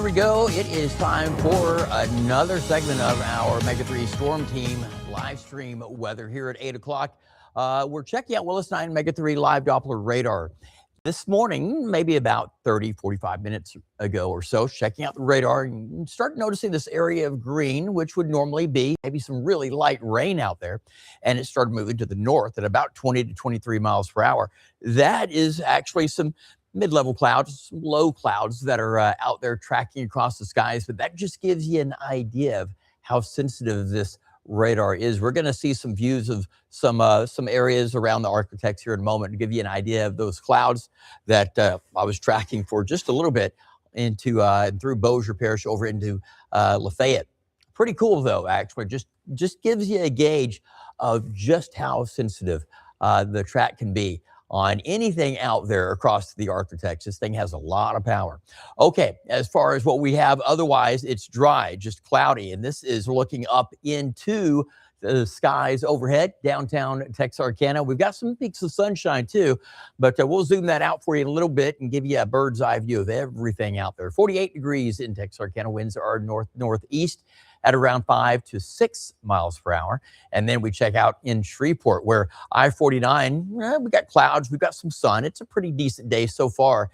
we go. It is time for another segment of our Mega 3 Storm Team live stream weather here at 8 o'clock. We're checking out Willis 9 Mega 3 live Doppler radar. This morning, maybe about 30, 45 minutes ago or so, checking out the radar and start noticing this area of green, which would normally be maybe some really light rain out there. And it started moving to the north at about 20 to 23 miles per hour. That is actually some mid-level clouds, some low clouds that are out there tracking across the skies. But that just gives you an idea of how sensitive this radar is. We're going to see some views of some areas around the Arklatex here in a moment to give you an idea of those clouds that I was tracking for just a little bit into through Bossier Parish over into Lafayette. Pretty cool though, actually. Just gives you a gauge of just how sensitive the track can be on anything out there across the Arklatex. This thing has a lot of power. Okay, as far as what we have otherwise, it's dry, just cloudy, and this is looking up into the skies overhead, downtown Texarkana. We've got some peaks of sunshine too, but we'll zoom that out for you in a little bit and give you a bird's eye view of everything out there. 48 degrees in Texarkana. Winds are northeast at around 5 to 6 miles per hour. And then we check out in Shreveport, where I-49, we got clouds, we've got some sun. It's a pretty decent day so far,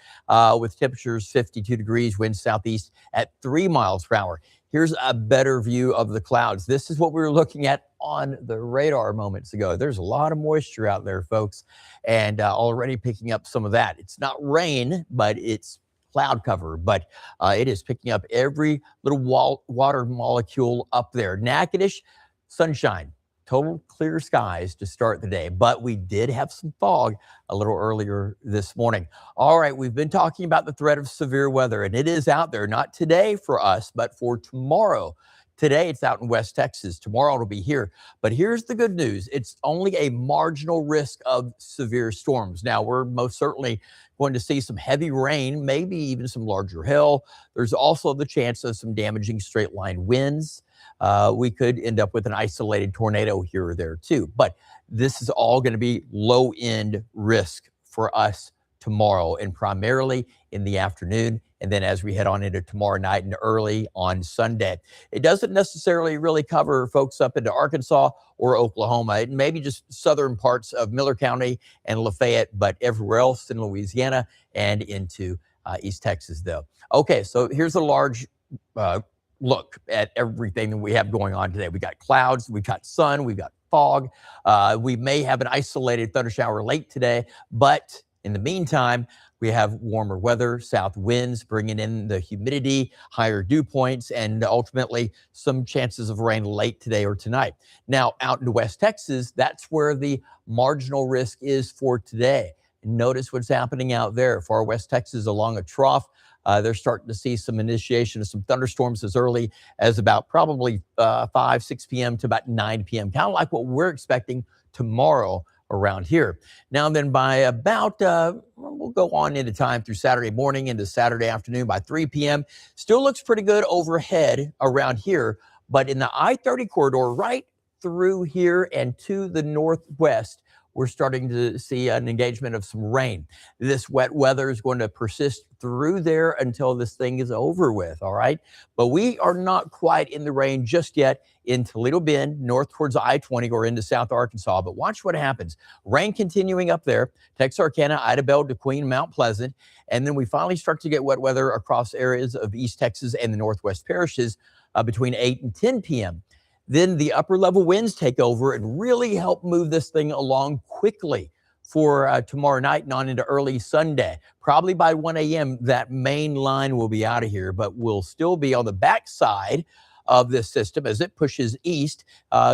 with temperatures 52 degrees, winds southeast at 3 miles per hour. Here's a better view of the clouds. This is what we were looking at on the radar moments ago. There's a lot of moisture out there, folks, and already picking up some of that. It's not rain, but it's cloud cover, but it is picking up every little water molecule up there. Natchitoches, sunshine, total clear skies to start the day, but we did have some fog a little earlier this morning. All right, we've been talking about the threat of severe weather, and it is out there, not today for us, but for tomorrow. Today, it's out in West Texas. Tomorrow, it'll be here. But here's the good news. It's only a marginal risk of severe storms. Now, we're most certainly going to see some heavy rain, maybe even some larger hail. There's also the chance of some damaging straight-line winds. We could end up with an isolated tornado here or there, too. But this is all going to be low-end risk for us tomorrow, and primarily in the afternoon, and then as we head on into tomorrow night and early on Sunday. It doesn't necessarily really cover folks up into Arkansas or Oklahoma. It may be just southern parts of Miller County and Lafayette, but everywhere else in Louisiana and into East Texas, though. Okay, so here's a large look at everything that we have going on today. We got clouds, we've got sun, we've got fog. We may have an isolated thundershower late today, but in the meantime, we have warmer weather, south winds bringing in the humidity, higher dew points, and ultimately some chances of rain late today or tonight. Now, out into West Texas, that's where the marginal risk is for today. Notice what's happening out there. Far West Texas along a trough. They're starting to see some initiation of some thunderstorms as early as about probably 5, 6 p.m. to about 9 p.m., kind of like what we're expecting tomorrow around here. Now then, by about, we'll go on into time through Saturday morning into Saturday afternoon by 3 p.m. Still looks pretty good overhead around here, but in the I-30 corridor right through here and to the northwest, we're starting to see an engagement of some rain. This wet weather is going to persist through there until this thing is over with, all right? But we are not quite in the rain just yet in Toledo Bend, north towards I-20 or into South Arkansas. But watch what happens. Rain continuing up there, Texarkana, Idabel, DeQueen, Mount Pleasant. And then we finally start to get wet weather across areas of East Texas and the Northwest parishes between 8 and 10 p.m. Then the upper level winds take over and really help move this thing along quickly for tomorrow night and on into early Sunday. Probably by 1 a.m., that main line will be out of here, but we'll still be on the backside of this system as it pushes east,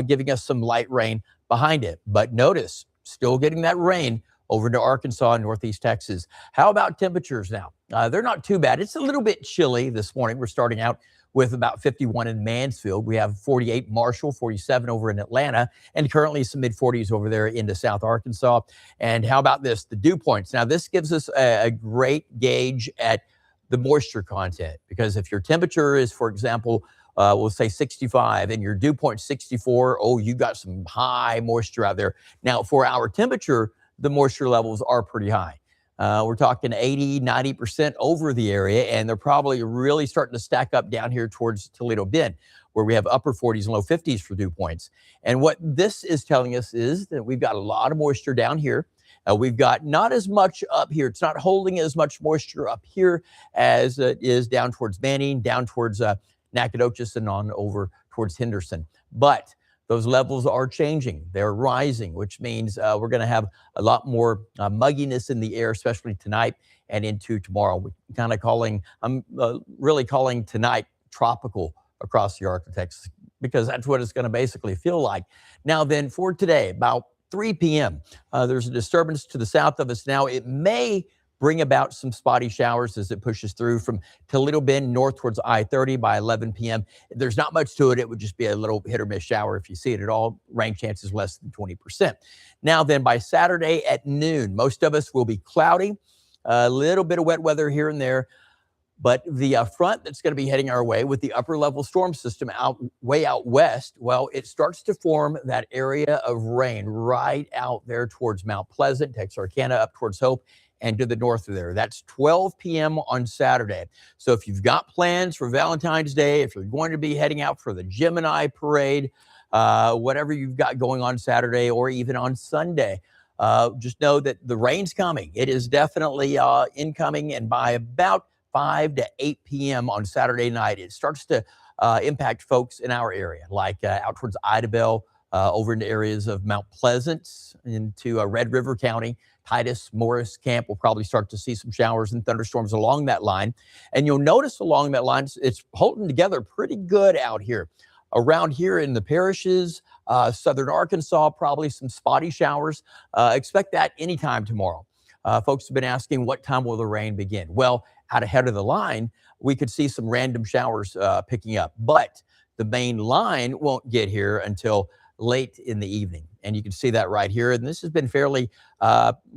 giving us some light rain behind it. But notice, still getting that rain over to Arkansas and Northeast Texas. How about temperatures now? They're not too bad. It's a little bit chilly this morning. We're starting out with about 51 in Mansfield. We have 48 Marshall, 47 over in Atlanta, and currently some mid-40s over there into South Arkansas. And how about this, the dew points? Now, this gives us a great gauge at the moisture content, because if your temperature is, for example, we'll say 65 and your dew point 64, oh, you got some high moisture out there. Now, for our temperature, the moisture levels are pretty high. We're talking 80, 90% over the area, and they're probably really starting to stack up down here towards Toledo Bend, where we have upper 40s and low 50s for dew points. And what this is telling us is that we've got a lot of moisture down here. We've got not as much up here. It's not holding as much moisture up here as it is down towards Manning, down towards Nacogdoches, and on over towards Henderson. But those levels are changing. They're rising, which means we're going to have a lot more mugginess in the air, especially tonight and into tomorrow. We're kind of calling, I'm really calling tonight tropical across the Arklatex, because that's what it's going to basically feel like. Now then, for today, about 3 p.m., there's a disturbance to the south of us now. It may bring about some spotty showers as it pushes through from Toledo Bend north towards I-30 by 11 p.m. There's not much to it. It would just be a little hit or miss shower if you see it at all. Rain chances less than 20%. Now then, by Saturday at noon, most of us will be cloudy, a little bit of wet weather here and there. But the front that's going to be heading our way with the upper level storm system way out west, well, it starts to form that area of rain right out there towards Mount Pleasant, Texarkana, up towards Hope, and to the north of there. That's 12 p.m. on Saturday. So if you've got plans for Valentine's Day, if you're going to be heading out for the Gemini parade, whatever you've got going on Saturday or even on Sunday, just know that the rain's coming. It is definitely incoming, and by about 5 to 8 p.m. on Saturday night, it starts to impact folks in our area, like out towards Idabel, over into areas of Mount Pleasant, into Red River County. Titus, Morris Camp will probably start to see some showers and thunderstorms along that line. And you'll notice along that line, it's holding together pretty good out here. Around here in the parishes, southern Arkansas, probably some spotty showers. Expect that anytime tomorrow. Folks have been asking, what time will the rain begin? Well, out ahead of the line, we could see some random showers picking up, but the main line won't get here until late in the evening. And you can see that right here. And this has been fairly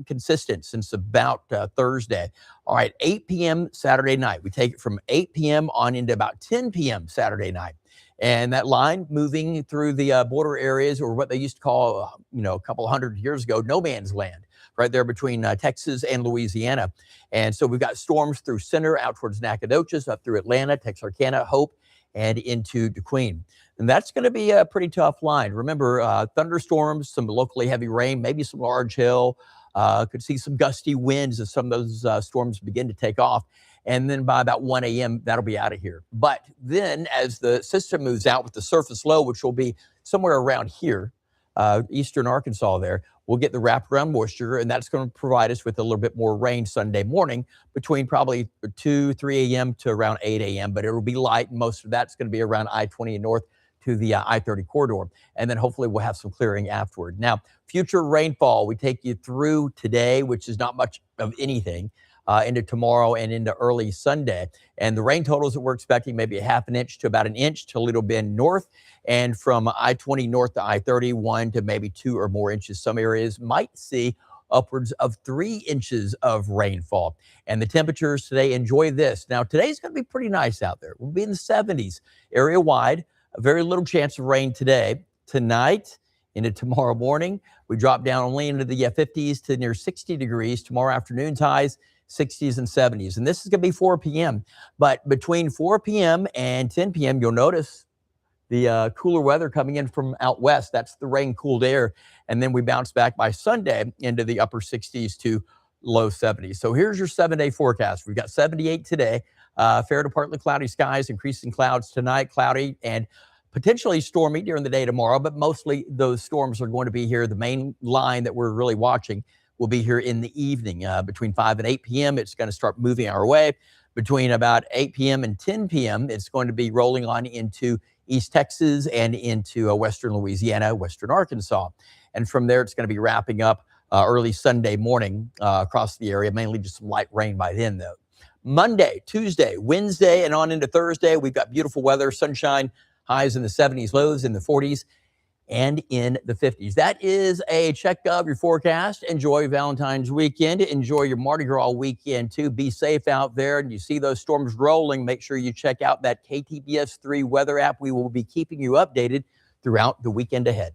consistent since about Thursday. All right, 8 p.m. Saturday night. We take it from 8 p.m. on into about 10 p.m. Saturday night. And that line moving through the border areas, or what they used to call, a couple hundred years ago, no man's land, right there between Texas and Louisiana. And so we've got storms through center, out towards Nacogdoches, up through Atlanta, Texarkana, Hope, and into DeQueen. And that's going to be a pretty tough line. Remember, thunderstorms, some locally heavy rain, maybe some large hail, could see some gusty winds as some of those storms begin to take off. And then by about 1 a.m., that'll be out of here. But then as the system moves out with the surface low, which will be somewhere around here, eastern Arkansas there, we'll get the wraparound moisture, and that's going to provide us with a little bit more rain Sunday morning between probably 2, 3 a.m. to around 8 a.m., but it'll be light, and most of that's going to be around I-20 and north to the I-30 corridor, and then hopefully we'll have some clearing afterward. Now, future rainfall, we take you through today, which is not much of anything, into tomorrow and into early Sunday. And the rain totals that we're expecting, maybe a half an inch to about an inch to Toledo Bend north, and from I-20 north to I-30, 1 to maybe 2 or more inches. Some areas might see upwards of 3 inches of rainfall. And the temperatures today, enjoy this. Now, today's going to be pretty nice out there. We'll be in the 70s area-wide. A very little chance of rain today. Tonight into tomorrow morning, we drop down only into the 50s to near 60 degrees. Tomorrow afternoon, highs 60s and 70s. And this is going to be 4 p.m. But between 4 p.m. and 10 p.m., you'll notice the cooler weather coming in from out west. That's the rain-cooled air. And then we bounce back by Sunday into the upper 60s to low 70s. So here's your 7-day forecast. We've got 78 today. Fair to partly cloudy skies, increasing clouds tonight, cloudy and potentially stormy during the day tomorrow, but mostly those storms are going to be here. The main line that we're really watching will be here in the evening. Between 5 and 8 p.m., it's going to start moving our way. Between about 8 p.m. and 10 p.m., it's going to be rolling on into East Texas and into western Louisiana, western Arkansas. And from there, it's going to be wrapping up early Sunday morning across the area, mainly just some light rain by then, though. Monday, Tuesday, Wednesday, and on into Thursday, we've got beautiful weather, sunshine, highs in the 70s, lows in the 40s, and in the 50s. That is a check of your forecast. Enjoy Valentine's weekend. Enjoy your Mardi Gras weekend, too. Be safe out there. And you see those storms rolling, make sure you check out that KTBS 3 weather app. We will be keeping you updated throughout the weekend ahead.